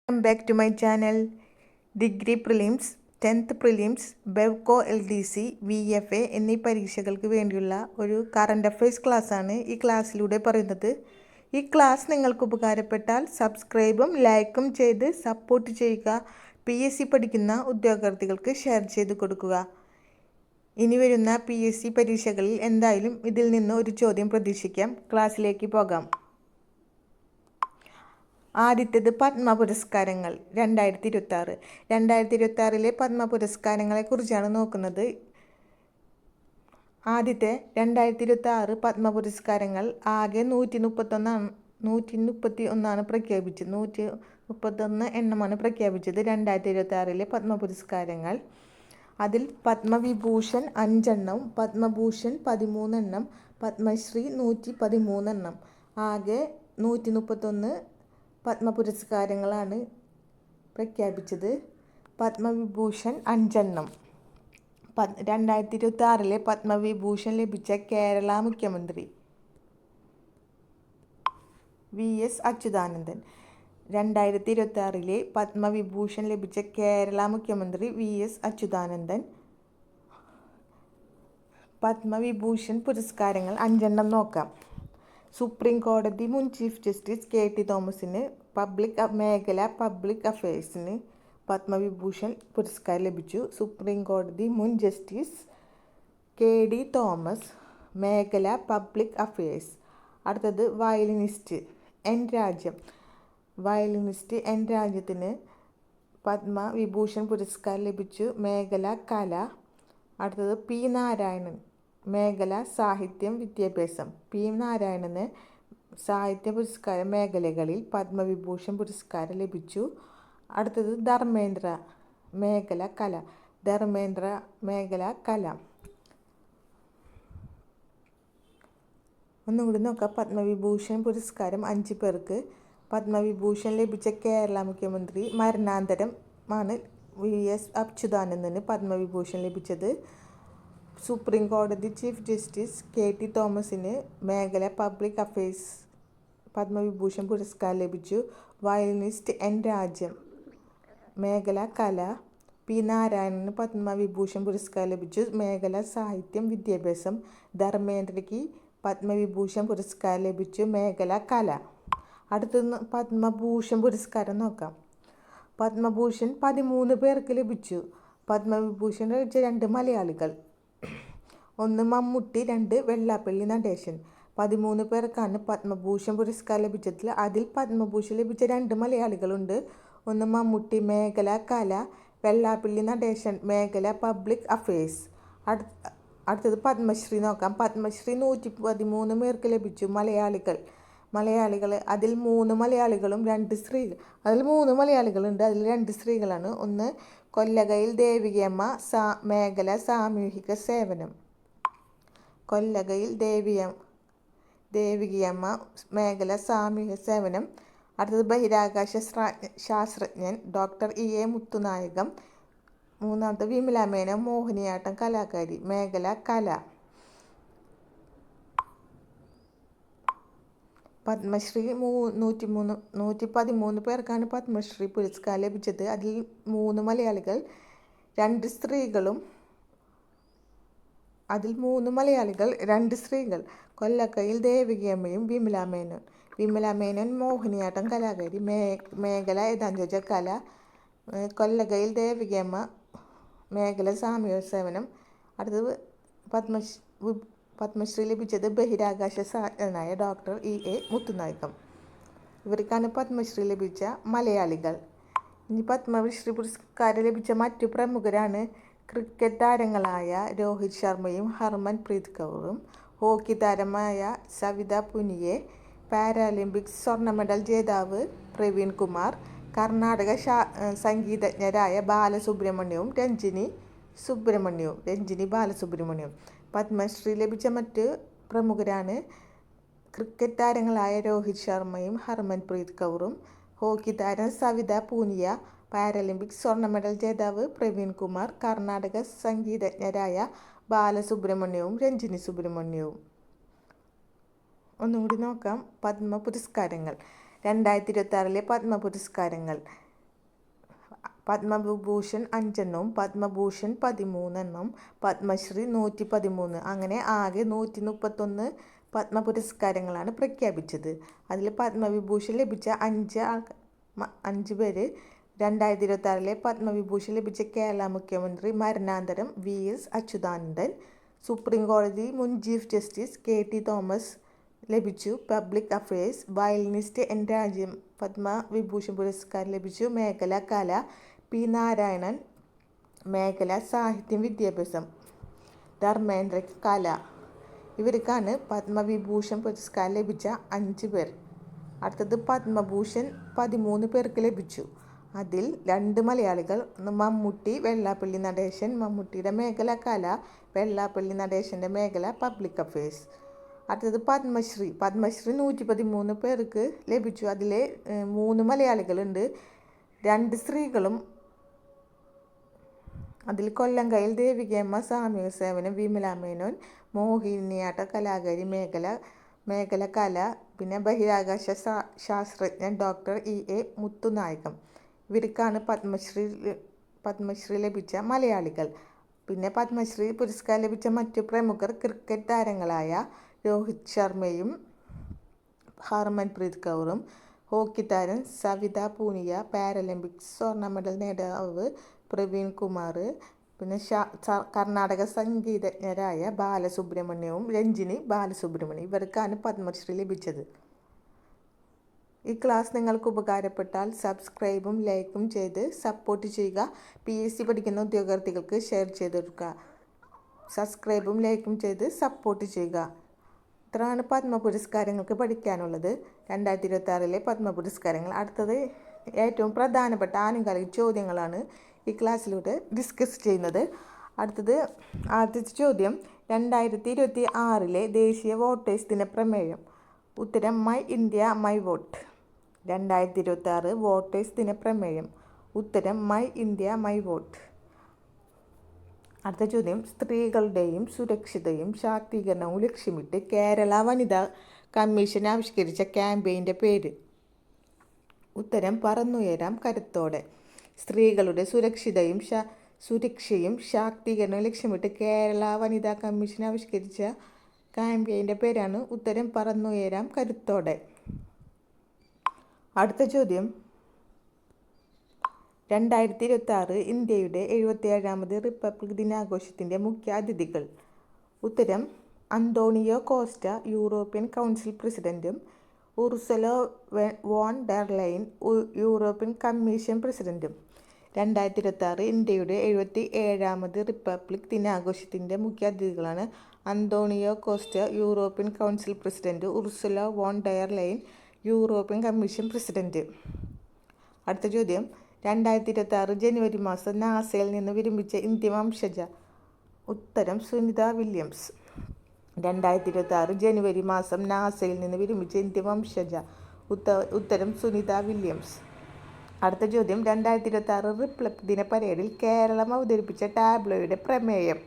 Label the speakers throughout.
Speaker 1: Welcome back to my channel. Degree prelims, 10th prelims, Bevco LDC, VFA എന്നീ പരീക്ഷകൾക്ക് വേണ്ടിയുള്ള ഒരു കറണ്ട് അഫയേഴ്സ് ക്ലാസ്സാണ് ഈ ക്ലാസ്സിലൂടെ പറയുന്നത്. ഈ ക്ലാസ് നിങ്ങൾക്ക് ഉപകാരപ്പെട്ടാൽ സബ്സ്ക്രൈബും ലൈക്കും ചെയ്ത് സപ്പോർട്ട് ചെയ്യുക. PSC പഠിക്കുന്ന ഉദ്യോഗാർത്ഥികൾക്ക് ഷെയർ ചെയ്ത് കൊടുക്കുക. ഇനി വരുന്ന PSC പരീക്ഷകളിൽ എന്തായാലും ഇതിൽ നിന്ന് ഒരു ചോദ്യം പ്രതീക്ഷിക്കാം. ക്ലാസ്സിലേക്ക് പോകാം. ആദ്യത്തേത് പത്മ പുരസ്കാരങ്ങൾ 2026. 2026 പത്മ പുരസ്കാരങ്ങളെക്കുറിച്ചാണ് നോക്കുന്നത്. ആദ്യത്തെ 2026 പത്മ പുരസ്കാരങ്ങൾ ആകെ 131 പ്രഖ്യാപിച്ചത്. 131 എണ്ണമാണ് പ്രഖ്യാപിച്ചത് 2026 പത്മ പുരസ്കാരങ്ങൾ. അതിൽ പത്മവിഭൂഷൺ 5 എണ്ണം, പത്മഭൂഷൺ 13 എണ്ണം, പത്മശ്രീ 113 എണ്ണം. ആകെ 131 പത്മ പുരസ്കാരങ്ങളാണ് പ്രഖ്യാപിച്ചത്. പത്മവിഭൂഷൺ 5 എണ്ണം. 2026 പത്മവിഭൂഷൺ ലഭിച്ച കേരള മുഖ്യമന്ത്രി VS അച്യുതാനന്ദൻ. 2026 പത്മവിഭൂഷൺ ലഭിച്ച കേരള മുഖ്യമന്ത്രി VS അച്യുതാനന്ദൻ. പത്മവിഭൂഷൺ പുരസ്കാരങ്ങൾ 5 എണ്ണം നോക്കാം. സുപ്രീം കോടതി മുൻ ചീഫ് ജസ്റ്റിസ് KT തോമസിന് മേഖല പബ്ലിക് അഫയേഴ്സിന് പത്മവിഭൂഷൺ പുരസ്കാരം ലഭിച്ചു. സുപ്രീം കോടതി മുൻ ജസ്റ്റിസ് KD തോമസ്, മേഖല പബ്ലിക് അഫയേഴ്സ്. അടുത്തത് വയലിനിസ്റ്റ് N രാജ്യത്തിന് പത്മവിഭൂഷൺ പുരസ്കാരം ലഭിച്ചു. മേഖല കല. അടുത്തത് P നാരായണൻ, മേഖല സാഹിത്യം വിദ്യാഭ്യാസം. P നാരായണന് സാഹിത്യ പുരസ്കാര മേഖലകളിൽ പത്മവിഭൂഷൺ പുരസ്കാരം ലഭിച്ചു. അടുത്തത് ധർമ്മേന്ദ്ര, മേഖല കല. മേഖല കല. ഒന്നും കൂടി നോക്കാം. പത്മവിഭൂഷൺ പുരസ്കാരം 5 പേർക്ക്. പത്മവിഭൂഷൺ ലഭിച്ച കേരള മുഖ്യമന്ത്രി മരണാന്തരമാണ് VS അച്യുതാനന്ദന് പത്മവിഭൂഷൺ ലഭിച്ചത്. സുപ്രീം കോടതി ചീഫ് ജസ്റ്റിസ് KT തോമസിന് മേഖല പബ്ലിക് അഫയേഴ്സ് പത്മവിഭൂഷൺ പുരസ്കാരം ലഭിച്ചു. വയലിനിസ്റ്റ് N രാജ്യം, മേഖല കല. P നാരായണന് പത്മവിഭൂഷൺ പുരസ്കാരം ലഭിച്ചു. മേഖല സാഹിത്യം വിദ്യാഭ്യാസം. ധർമ്മേന്ദ്രയ്ക്ക് പത്മവിഭൂഷൺ പുരസ്കാരം ലഭിച്ചു. മേഖല കല. അടുത്തത് പത്മഭൂഷൺ പുരസ്കാരം നോക്കാം. പത്മഭൂഷൺ 13 പേർക്ക് ലഭിച്ചു. പത്മവിഭൂഷൺ ലഭിച്ച 2 മലയാളികൾ, 1 മമ്മൂട്ടി, 2 വെള്ളാപ്പള്ളി നടേശൻ. 13 പേർക്കാണ് പത്മഭൂഷൺ പുരസ്കാരം ലഭിച്ചതിൽ. അതിൽ പത്മഭൂഷൺ ലഭിച്ച 2 മലയാളികളുണ്ട്. 1 മമ്മൂട്ടി, മേഖല കല, വെള്ളാപ്പള്ളി നടേശൻ, മേഖല പബ്ലിക് അഫയേഴ്സ്. അടുത്തത് പത്മശ്രീ നോക്കാം. പത്മശ്രീ 113 പേർക്ക് ലഭിച്ചു. മലയാളികൾ അതിൽ 3 മലയാളികളും 2 സ്ത്രീകൾ. അതിൽ 3 മലയാളികളുണ്ട്, അതിൽ 2 സ്ത്രീകളാണ്. 1 കൊല്ലകയിൽ ദേവികയമ്മ, മേഖല സാമൂഹിക സേവനം. കൊല്ലകയിൽ ദേവികയമ്മ, മേഖല സാമൂഹിക സേവനം. അടുത്തത് ബഹിരാകാശ ശാസ്ത്രജ്ഞൻ ഡോക്ടർ EA മുത്തുനായകം. 3 വിമല മേനോൻ, മോഹിനിയാട്ടം കലാകാരി, മേഖല കല. പത്മശ്രീ 113 പേർക്കാണ് പത്മശ്രീ പുരസ്കാരം ലഭിച്ചത്. അതിൽ 3 മലയാളികൾ, 2 സ്ത്രീകൾ. കൊല്ലക്കയിൽ ദേവികയമ്മയും വിമല മേനോൻ മോഹിനിയാട്ടം കലാകാരി, മേഖല ഏതാണെന്ന് ചോദിച്ചാൽ കല. കൊല്ലകയിൽ ദേവികയമ്മ, മേഖല സാമൂഹിക സേവനം. അടുത്തത് പത്മശ്രീ ലഭിച്ചത് ബഹിരാകാശ ശാസ്ത്രജ്ഞനായ ഡോക്ടർ EA മുത്തുനായകം. ഇവർക്കാണ് പത്മശ്രീ ലഭിച്ച മലയാളികൾ. ഇനി പത്മശ്രീ പുരസ്കാരം ലഭിച്ച മറ്റു പ്രമുഖരാണ് ക്രിക്കറ്റ് താരങ്ങളായ രോഹിത് ശർമ്മയും ഹർമൻപ്രീത് കൗറും, ഹോക്കി താരമായ സവിത പുനിയെ, പാരാലിമ്പിക്സ് സ്വർണ്ണ മെഡൽ ജേതാവ് പ്രവീൺ കുമാർ, കർണാടക സംഗീതജ്ഞരായ ബാലസുബ്രഹ്മണ്യവും രഞ്ജിനി ബാലസുബ്രഹ്മണ്യവും. പത്മശ്രീ ലഭിച്ച മറ്റ് പ്രമുഖരാണ് ക്രിക്കറ്റ് താരങ്ങളായ രോഹിത് ശർമ്മയും ഹർമൻപ്രീത് കൗറും, ഹോക്കി താരം സവിത പൂനിയ, പാരാലിമ്പിക്സ് സ്വർണ്ണ മെഡൽ ജേതാവ് പ്രവീൺ കുമാർ, കർണാടക സംഗീതജ്ഞരായ ബാലസുബ്രഹ്മണ്യവും രഞ്ജിനി സുബ്രഹ്മണ്യവും. ഒന്നുകൂടി നോക്കാം. പത്മ പുരസ്കാരങ്ങൾ 2026 പത്മ പുരസ്കാരങ്ങൾ. പത്മവിഭൂഷൺ 5 പത്മഭൂഷൺ 13 പത്മശ്രീ 113. അങ്ങനെ ആകെ 131 പത്മ പുരസ്കാരങ്ങളാണ് പ്രഖ്യാപിച്ചത്. അതിൽ പത്മവിഭൂഷൺ ലഭിച്ച 5 പേര് 2026 പത്മവിഭൂഷൺ ലഭിച്ച കേരള മുഖ്യമന്ത്രി മരണാന്തരം VS അച്യുതാനന്ദൻ, സുപ്രീം കോടതി മുൻ ചീഫ് ജസ്റ്റിസ് KT തോമസ് ലഭിച്ചു പബ്ലിക് അഫയേഴ്സ്, വയലിനിസ്റ്റ് N രാജ്യം പത്മവിഭൂഷൺ പുരസ്കാരം ലഭിച്ചു മേഖല കല P നാരായണൻ, മേഖല സാഹിത്യം വിദ്യാഭ്യാസം ധർമ്മേന്ദ്ര കല. ഇവർക്കാണ് പത്മവിഭൂഷൺ പുരസ്കാരം ലഭിച്ച 5 പേർ. അടുത്തത് പത്മഭൂഷൺ 13 പേർക്ക് ലഭിച്ചു. അതിൽ 2 മലയാളികൾ, മമ്മൂട്ടി, വെള്ളാപ്പള്ളി നടേശൻ. മമ്മൂട്ടിയുടെ മേഖല കല, വെള്ളാപ്പള്ളി നടേശൻ്റെ മേഖല പബ്ലിക് അഫയേഴ്സ്. അടുത്തത് പത്മശ്രീ 113 പേർക്ക് ലഭിച്ചു. അതിൽ 3 മലയാളികളുണ്ട്, 2 സ്ത്രീകളും. അതിൽ കൊല്ലങ്കയിൽ ദേവികയമ്മ സാമൂഹിക സേവനം, വിമല മേനോൻ മോഹിനിയാട്ട കലാകാരി മേഖല കല. പിന്നെ ബഹിരാകാശ ശാസ്ത്രജ്ഞൻ ഡോക്ടർ EA മുത്തുനായകം. ഇവർക്കാണ് പത്മശ്രീ ലഭിച്ച മലയാളികൾ. പിന്നെ പത്മശ്രീ പുരസ്കാരം ലഭിച്ച മറ്റു പ്രമുഖർ ക്രിക്കറ്റ് താരങ്ങളായ രോഹിത് ശർമ്മയും ഹർമൻപ്രീത് കൗറും, ഹോക്കി താരം സവിത പൂനിയ, പാരലിമ്പിക്സ് സ്വർണ്ണ മെഡൽ നേതാവ് പ്രവീൺ കുമാർ, പിന്നെ കർണാടക സംഗീതജ്ഞരായ ബാലസുബ്രഹ്മണ്യവും രഞ്ജിനി ബാലസുബ്രഹ്മണ്യം. ഇവർക്കാണ് പത്മശ്രീ ലഭിച്ചത്. ഈ ക്ലാസ് നിങ്ങൾക്ക് ഉപകാരപ്പെട്ടാൽ സബ്സ്ക്രൈബും ലൈക്കും ചെയ്ത് സപ്പോർട്ട് ചെയ്യുക. PSC പഠിക്കുന്ന ഉദ്യോഗാർത്ഥികൾക്ക് ഷെയർ ചെയ്ത് കൊടുക്കുക. സബ്സ്ക്രൈബും ലൈക്കും ചെയ്ത് സപ്പോർട്ട് ചെയ്യുക. ഇത്രയാണ് പത്മ പുരസ്കാരങ്ങൾക്ക് പഠിക്കാനുള്ളത്. 2026 പത്മ പുരസ്കാരങ്ങൾ. അടുത്തത് ഏറ്റവും പ്രധാനപ്പെട്ട ആനുകാലിക ചോദ്യങ്ങളാണ് ഈ ക്ലാസ്സിലൂടെ ഡിസ്കസ് ചെയ്യുന്നത്. അടുത്തത് ആദ്യത്തെ ചോദ്യം, 2026 ദേശീയ വോട്ടേഴ്സ് ദിന പ്രമേയം. ഉത്തരം my India my vote. 2026 voters ദിന പ്രമേയം. ഉത്തരം മൈ ഇന്ത്യ മൈ വോട്ട്. അടുത്ത ചോദ്യം, സ്ത്രീകളുടെയും സുരക്ഷിതയും ശാക്തീകരണവും ലക്ഷ്യമിട്ട് കേരള വനിതാ കമ്മീഷൻ ആവിഷ്കരിച്ച ക്യാമ്പയിൻ്റെ പേര്. ഉത്തരം പറന്നുയരാം കരുത്തോടെ. സ്ത്രീകളുടെ സുരക്ഷയും ശാക്തീകരണവും ലക്ഷ്യമിട്ട് കേരള വനിതാ കമ്മീഷൻ ആവിഷ്കരിച്ച ക്യാമ്പയിൻ്റെ പേരാണ് ഉത്തരം പറന്നുയരാം കരുത്തോടെ. അടുത്ത ചോദ്യം, 2026 ഇന്ത്യയുടെ 77ാമത് റിപ്പബ്ലിക് ദിനാഘോഷത്തിൻ്റെ മുഖ്യ അതിഥികൾ. ഉത്തരം അന്തോണിയോ കോസ്റ്റ, യൂറോപ്യൻ കൗൺസിൽ പ്രസിഡന്റും, Ursula von der Leyen, European commission പ്രസിഡന്റും. 2026 ഇന്ത്യയുടെ 77ാമത് റിപ്പബ്ലിക് ദിനാഘോഷത്തിൻ്റെ മുഖ്യ അതിഥികളാണ് Antonio Costa, European council president, Ursula von der Leyen, European commission president. അടുത്ത ചോദ്യം, 2026 ജനുവരി മാസം നാസയിൽ നിന്ന് വിരമിച്ച ഇന്ത്യൻ വംശജ. ഉത്തരം സുനിത വില്യംസ്. 2026 ജനുവരി മാസം നാസയിൽ നിന്ന് വിരമിച്ച ഇന്ത്യൻ വംശജ. ഉത്തരം സുനിത വില്യംസ്. അടുത്ത ചോദ്യം, 2026 റിപ്പബ്ലിക് ദിന പരേഡിൽ കേരളം അവതരിപ്പിച്ച ടാബ്ലോയുടെ പ്രമേയം.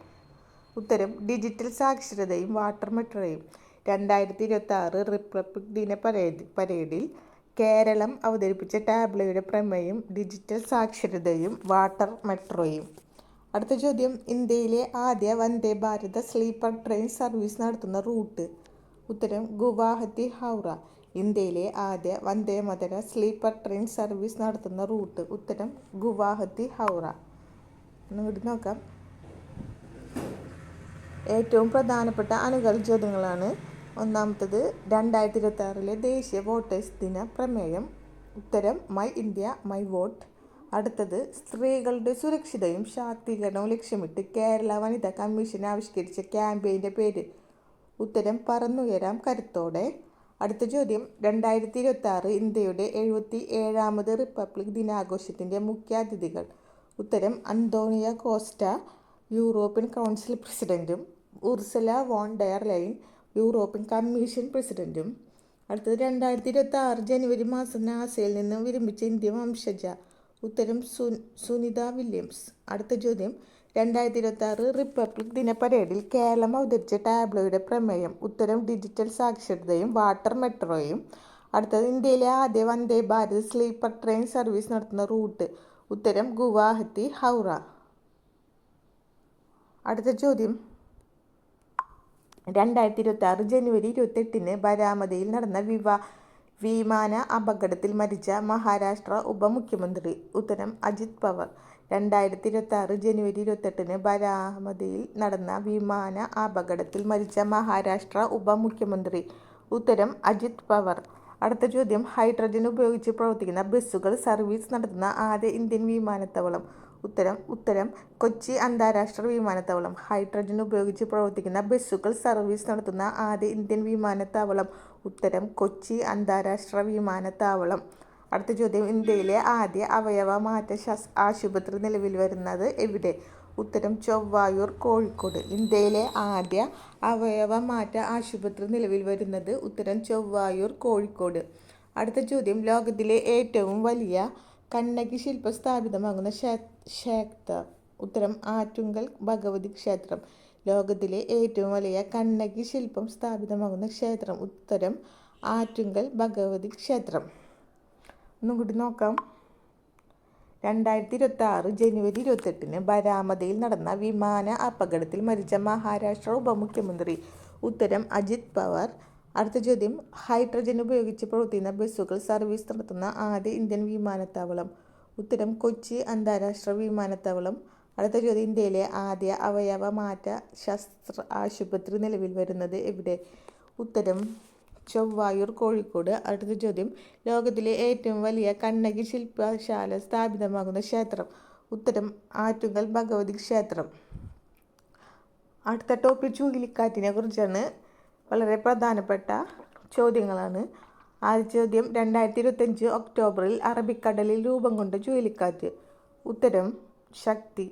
Speaker 1: ഉത്തരം ഡിജിറ്റൽ സാക്ഷരതയും വാട്ടർ മെട്രോയും. 2026 റിപ്പബ്ലിക് ദിന പരേഡിൽ കേരളം അവതരിപ്പിച്ച ടാബ്ലോയുടെ പ്രമേയം ഡിജിറ്റൽ സാക്ഷരതയും വാട്ടർ മെട്രോയും. അടുത്ത ചോദ്യം, ഇന്ത്യയിലെ ആദ്യ Vande Bharat sleeper train service നടത്തുന്ന റൂട്ട്. ഉത്തരം ഗുവാഹത്തി ഹൗറ. ഇന്ത്യയിലെ ആദ്യ വന്ദേമാതര സ്ലീപ്പർ ട്രെയിൻ സർവീസ് നടത്തുന്ന റൂട്ട്. ഉത്തരം ഗുവാഹത്തി ഹൗറ. ഒന്നുകൂടി നോക്കാം. ഏറ്റവും പ്രധാനപ്പെട്ട ആനുകാലിക ചോദ്യങ്ങളാണ്. ഒന്നാമത്തത്, 2026 ദേശീയ വോട്ടേഴ്സ് ദിന പ്രമേയം. ഉത്തരം മൈ ഇന്ത്യ മൈ വോട്ട്. അടുത്തത്, സ്ത്രീകളുടെ സുരക്ഷിതയും ശാക്തീകരണവും ലക്ഷ്യമിട്ട് കേരള വനിതാ കമ്മീഷൻ ആവിഷ്കരിച്ച ക്യാമ്പയിൻ്റെ പേര്. ഉത്തരം പറന്നുയരാം കരുത്തോടെ. അടുത്ത ചോദ്യം, 2026 ഇന്ത്യയുടെ 77ാമത് റിപ്പബ്ലിക് ദിനാഘോഷത്തിൻ്റെ മുഖ്യ അതിഥികൾ. ഉത്തരം അന്തോണിയോ കോസ്റ്റ, യൂറോപ്യൻ കൗൺസിൽ പ്രസിഡന്റും, Ursula von der Leyen, European commission പ്രസിഡന്റും. അടുത്തത്, 2026 ജനുവരി മാസം നാസയിൽ നിന്ന് വിരമിച്ച ഇന്ത്യൻ വംശജ. ഉത്തരം സുനിത വില്യംസ്. അടുത്ത ചോദ്യം, 2026 റിപ്പബ്ലിക് ദിന പരേഡിൽ കേരളം അവതരിച്ച ടാബ്ലോയുടെ പ്രമേയം. ഉത്തരം ഡിജിറ്റൽ സാക്ഷരതയും വാട്ടർ മെട്രോയും. അടുത്തത്, ഇന്ത്യയിലെ ആദ്യ Vande Bharat sleeper train service നടത്തുന്ന റൂട്ട്. ഉത്തരം ഗുവാഹത്തി ഹൗറ. അടുത്ത ചോദ്യം, 2026 ജനുവരി 28 ബാരാമതിയിൽ നടന്ന വിമാന അപകടത്തിൽ മരിച്ച മഹാരാഷ്ട്ര ഉപമുഖ്യമന്ത്രി. ഉത്തരം അജിത് പവാർ. 2026 ജനുവരി 28 ബാരാമതിയിൽ നടന്ന വിമാന അപകടത്തിൽ മരിച്ച മഹാരാഷ്ട്ര ഉപമുഖ്യമന്ത്രി. ഉത്തരം അജിത് പവാർ. അടുത്ത ചോദ്യം, ഹൈഡ്രജൻ ഉപയോഗിച്ച് പ്രവർത്തിക്കുന്ന ബസ്സുകൾ സർവീസ് നടത്തുന്ന ആദ്യ ഇന്ത്യൻ വിമാനത്താവളം. ഉത്തരം കൊച്ചി അന്താരാഷ്ട്ര വിമാനത്താവളം. ഹൈഡ്രജൻ ഉപയോഗിച്ച് പ്രവർത്തിക്കുന്ന ബസ്സുകൾ സർവീസ് നടത്തുന്ന ആദ്യ ഇന്ത്യൻ വിമാനത്താവളം. ഉത്തരം കൊച്ചി അന്താരാഷ്ട്ര വിമാനത്താവളം. അടുത്ത ചോദ്യം, ഇന്ത്യയിലെ ആദ്യ അവയവ മാറ്റ ആശുപത്രി നിലവിൽ വരുന്നത് എവിടെ? ഉത്തരം ചൊവ്വായൂർ, കോഴിക്കോട്. ഇന്ത്യയിലെ ആദ്യ അവയവ മാറ്റ ആശുപത്രി നിലവിൽ വരുന്നത്. ഉത്തരം ചൊവ്വായൂർ, കോഴിക്കോട്. അടുത്ത ചോദ്യം, ലോകത്തിലെ ഏറ്റവും വലിയ കണ്ണകി ശില്പം സ്ഥാപിതമാകുന്ന ക്ഷേത്രം. ഉത്തരം ആറ്റുങ്കൽ ഭഗവതി ക്ഷേത്രം. ലോകത്തിലെ ഏറ്റവും വലിയ കണ്ണകി ശില്പം സ്ഥാപിതമാകുന്ന ക്ഷേത്രം. ഉത്തരം ആറ്റുങ്കൽ ഭഗവതി ക്ഷേത്രം. ഒന്നും കൂടി നോക്കാം. 2026 ജനുവരി 28 ബാരാമതിയിൽ നടന്ന വിമാന അപകടത്തിൽ മരിച്ച മഹാരാഷ്ട്ര ഉപമുഖ്യമന്ത്രി. ഉത്തരം അജിത് പവാർ. അടുത്ത ചോദ്യം, ഹൈഡ്രജൻ ഉപയോഗിച്ച് പ്രവർത്തിക്കുന്ന ബസ്സുകൾ സർവീസ് നടത്തുന്ന ആദ്യ ഇന്ത്യൻ വിമാനത്താവളം. ഉത്തരം കൊച്ചി അന്താരാഷ്ട്ര വിമാനത്താവളം. അടുത്ത ചോദ്യം, ഇന്ത്യയിലെ ആദ്യ അവയവ മാറ്റ ആശുപത്രി നിലവിൽ വരുന്നത് എവിടെ? ഉത്തരം ചൊവ്വായൂർ, കോഴിക്കോട്. അടുത്ത ചോദ്യം, ലോകത്തിലെ ഏറ്റവും വലിയ കണ്ണകി ശില്പശാല സ്ഥാപിതമാകുന്ന ക്ഷേത്രം. ഉത്തരം ആറ്റുങ്കൽ ഭഗവതി ക്ഷേത്രം. അടുത്ത ടോപ്പിക് ചുഴലിക്കാറ്റിനെ കുറിച്ചാണ്. വളരെ പ്രധാനപ്പെട്ട ചോദ്യങ്ങളാണ്. ആദ്യ ചോദ്യം, 2025 ഒക്ടോബറിൽ അറബിക്കടലിൽ രൂപം കൊണ്ട ചുഴലിക്കാറ്റ്. ഉത്തരം ശക്തി.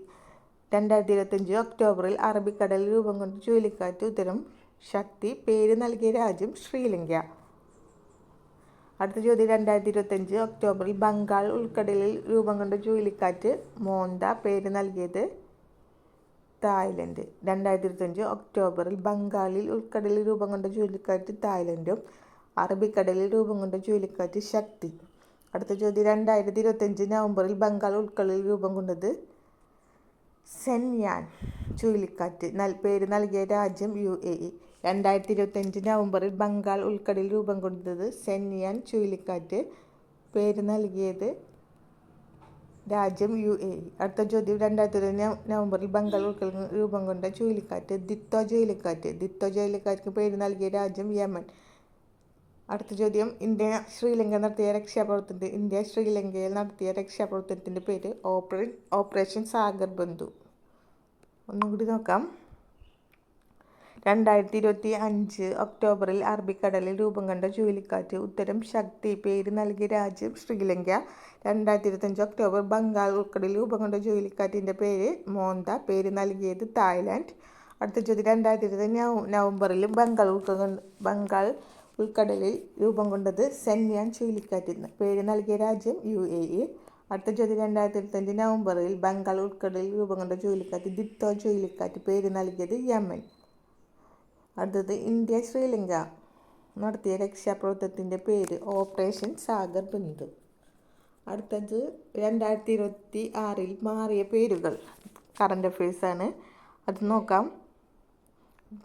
Speaker 1: 2025 ഒക്ടോബറിൽ അറബിക്കടലിൽ രൂപം കൊണ്ട ചുഴലിക്കാറ്റ്. ഉത്തരം ശക്തി. പേര് നൽകിയ രാജ്യം ശ്രീലങ്ക. അടുത്ത ചോദ്യം, 2025 ഒക്ടോബറിൽ ബംഗാൾ ഉൾക്കടലിൽ രൂപം കൊണ്ട ചുഴലിക്കാറ്റ് മോന്ത. പേര് നൽകിയത് തായ്ലൻഡ്. 2025 ഒക്ടോബറിൽ ബംഗാളിൽ ഉൾക്കടലിൽ രൂപം കൊണ്ട ചുഴലിക്കാറ്റ് തായ്ലൻഡും. അറബിക്കടലിൽ രൂപം കൊണ്ട ചുഴലിക്കാറ്റ് ശക്തി. അടുത്ത ചോദ്യം, 2025 നവംബറിൽ ബംഗാൾ ഉൾക്കടലിൽ രൂപം കൊണ്ടത് സെൻയാൻ ചുഴലിക്കാറ്റ്. പേര് നൽകിയ രാജ്യം UAE. 2025 നവംബറിൽ ബംഗാൾ ഉൾക്കടലിൽ രൂപം കൊണ്ടത് സെൻയാൻ ചുഴലിക്കാറ്റ്. പേര് നൽകിയത് രാജ്യം UAE. അടുത്ത ചോദ്യം, 2025 നവംബറിൽ ബംഗാൾ ഉൾക്കടലിൽ രൂപം കൊണ്ട ചുഴലിക്കാറ്റ് ദിത്വ ചുഴലിക്കാറ്റ്. ദിത്വ ചുഴലിക്കാറ്റിന് പേര് നൽകിയ രാജ്യം യമൻ. അടുത്ത ചോദ്യം, ഇന്ത്യ ശ്രീലങ്കയിൽ നടത്തിയ രക്ഷാപ്രവർത്തനത്തിൻ്റെ പേര് ഓപ്പറേഷൻ സാഗർ ബന്ധു. ഒന്നുകൂടി നോക്കാം. 2025 ഒക്ടോബറിൽ അറബിക്കടലിൽ രൂപം കൊണ്ട ചുഴലിക്കാറ്റ്. ഉത്തരം ശക്തി. പേര് നൽകിയ രാജ്യം ശ്രീലങ്ക. 2025 ഒക്ടോബർ ബംഗാൾ ഉൾക്കടലിൽ രൂപം കൊണ്ട ചുഴലിക്കാറ്റിൻ്റെ പേര് മോന്ത. പേര് നൽകിയത് തായ്ലാൻഡ്. അടുത്ത ചോദ്യം, 2025 നവംബറിൽ ബംഗാൾ ഉൾക്കടലിൽ രൂപം കൊണ്ടത് സെൻയാൻ ചുഴലിക്കാറ്റ്. പേര് നൽകിയ രാജ്യം UAE. അടുത്ത ചോദ്യം, 2025 നവംബറിൽ ബംഗാൾ ഉൾക്കടലിൽ രൂപം കൊണ്ട ചുഴലിക്കാറ്റ് ദിത്വ ചുഴലിക്കാറ്റ്. പേര് നൽകിയത് യമൻ. അടുത്തത്, ഇന്ത്യ ശ്രീലങ്ക നടത്തിയ രക്ഷാപ്രവർത്തനത്തിൻ്റെ പേര് ഓപ്പറേഷൻ സാഗർ ബന്ധു. അടുത്തത്, 2026 മാറിയ പേരുകൾ. കറണ്ട് അഫയേഴ്സാണ്. അത് നോക്കാം.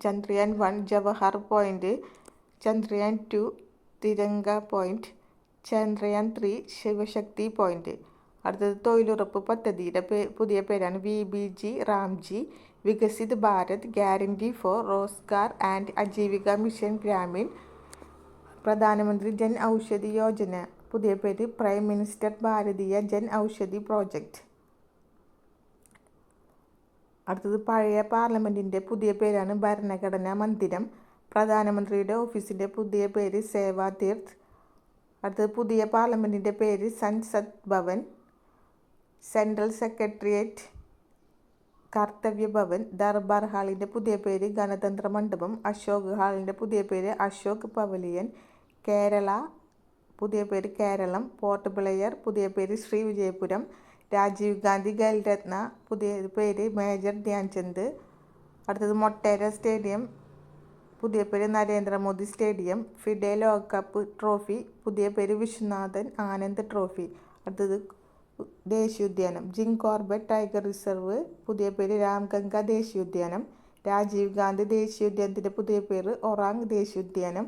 Speaker 1: Chandrayaan 1 Jawahar point, Chandrayaan 2 Tiranga point, Chandrayaan 3 Sivasakthi point. അടുത്തത്, തൊഴിലുറപ്പ് പദ്ധതിയുടെ പുതിയ പേരാണ് VBG Ramji. Viksit Bharat guarantee four Rozgar and Ajeevika mission Gramin. പ്രധാനമന്ത്രി ജൻ ഔഷധി യോജന പുതിയ പേര് prime minister Bharatiya Jan Aushadhi project. അടുത്തത്, പഴയ പാർലമെൻറ്റിൻ്റെ പുതിയ പേരാണ് ഭരണഘടനാ മന്ദിരം. പ്രധാനമന്ത്രിയുടെ ഓഫീസിൻ്റെ പുതിയ പേര് സേവാ തീർത്ത്. അടുത്തത്, പുതിയ പാർലമെൻറ്റിൻ്റെ പേര് സൻസദ് ഭവൻ. Central secretariat Kartavya Bhavan. ദർബാർ ഹാളിൻ്റെ പുതിയ പേര് ഗണതന്ത്ര മണ്ഡപം. അശോക് ഹാളിൻ്റെ പുതിയ പേര് അശോക് പവലിയൻ. കേരള പുതിയ പേര് കേരളം. പോർട്ട് ബ്ലെയർ പുതിയ പേര് ശ്രീ വിജയപുരം. രാജീവ് ഗാന്ധി ഖേൽരത്ന പുതിയ പേര് മേജർ ധ്യാൻചന്ദ്. അടുത്തത്, മൊട്ടേര സ്റ്റേഡിയം പുതിയ പേര് നരേന്ദ്രമോദി സ്റ്റേഡിയം. ഫിഡെ ലോകകപ്പ് ട്രോഫി പുതിയ പേര് വിശ്വനാഥൻ ആനന്ദ് ട്രോഫി. അടുത്തത്, ദേശീയോദ്യാനം. ജിം കോർബറ്റ് ടൈഗർ റിസർവ്, പുതിയ പേര് രാംഗംഗ ദേശീയോദ്യാനം. രാജീവ് ഗാന്ധി ദേശീയോദ്യാനത്തിൻ്റെ പുതിയ പേര് ഒറാങ് ദേശീയോദ്യാനം.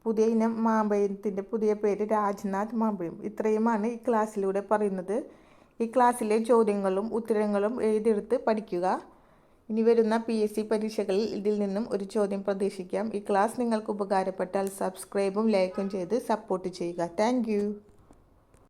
Speaker 1: പുതിയ ഇനം മാമ്പഴത്തിൻ്റെ പുതിയ പേര് രാജ്നാഥ് മാമ്പഴം. ഇത്രയുമാണ് ഈ ക്ലാസ്സിലൂടെ പറയുന്നത്. ഈ ക്ലാസ്സിലെ ചോദ്യങ്ങളും ഉത്തരങ്ങളും എഴുതിയെടുത്ത് പഠിക്കുക. ഇനി വരുന്ന PSC പരീക്ഷകളിൽ ഇതിൽ നിന്നും ഒരു ചോദ്യം പ്രതീക്ഷിക്കാം. ഈ ക്ലാസ് നിങ്ങൾക്ക് ഉപകാരപ്പെട്ടാൽ സബ്സ്ക്രൈബും ലൈക്കും ചെയ്ത് സപ്പോർട്ട് ചെയ്യുക. താങ്ക്